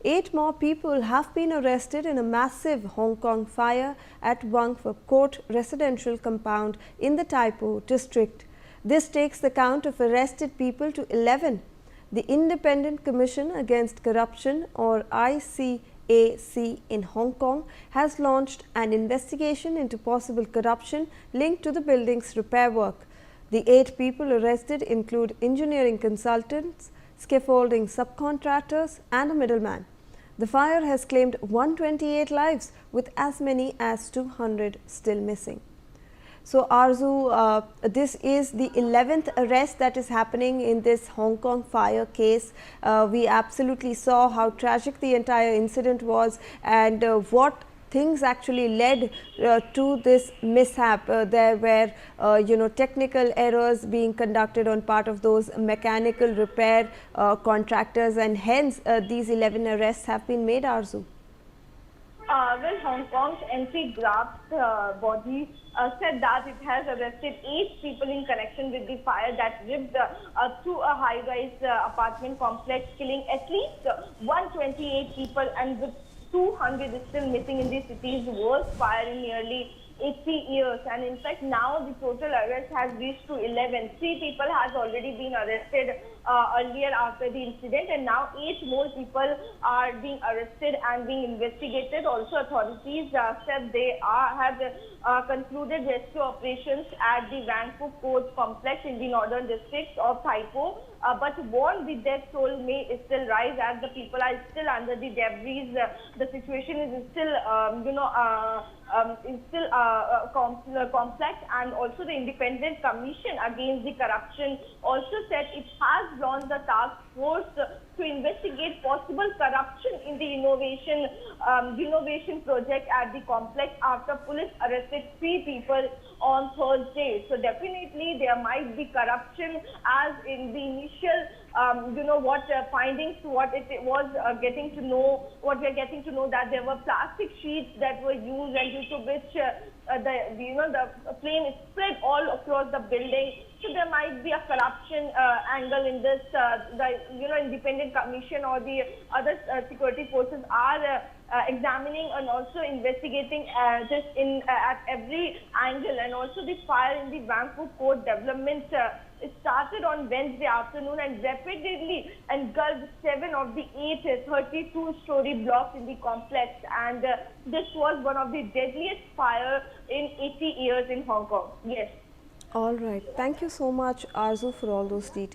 8 more people have been arrested in a massive Hong Kong fire at Wang Fuk Court residential compound in the Tai Po district. This takes the count of arrested people to 11. The Independent Commission Against Corruption, or ICAC, in Hong Kong has launched an investigation into possible corruption linked to the building's repair work. The 8 people arrested include engineering consultants, scaffolding subcontractors and a middleman. The fire has claimed 128 lives, with as many as 200 still missing. So Arzu, this is the 11th arrest that is happening in this Hong Kong fire case. We absolutely saw how tragic the entire incident was and what things actually led to this mishap. There were technical errors being conducted on part of those mechanical repair contractors, and hence these 11 arrests have been made, Arzu. Well, Hong Kong's anti-graft body said that it has arrested 8 people in connection with the fire that ripped through a high-rise apartment complex, killing at least 128 people, and with 200 is still missing in the city's worst fire in nearly 80 years. And in fact, now the total arrest has reached to 11. 3 people has already been arrested earlier after the incident, and now 8 more people are being arrested and being investigated. Also, authorities said they have concluded rescue operations at the Wang Fuk Court complex in the northern district of Tai Po, but warned the death toll may still rise as the people are still under the debris. The situation is still, complex, and also the Independent Commission Against the Corruption also said it has launched the task force to investigate possible corruption in the renovation project at the complex after police arrested 3 people on Thursday. So definitely there might be corruption, as in the initial findings, what it was getting to know, what we're getting to know, that there were plastic sheets that were used, and due to which the flame is spread all across the building. So there might be a corruption angle in this. The Independent Commission or the other security forces are examining and also investigating this at every angle. And also the fire in the Wang Fuk Court development it started on Wednesday afternoon and rapidly engulfed 7 of the 8 32-story blocks in the complex. And this was one of the deadliest fire in 80 years in Hong Kong. Yes. All right. Thank you so much, Arzu, for all those details.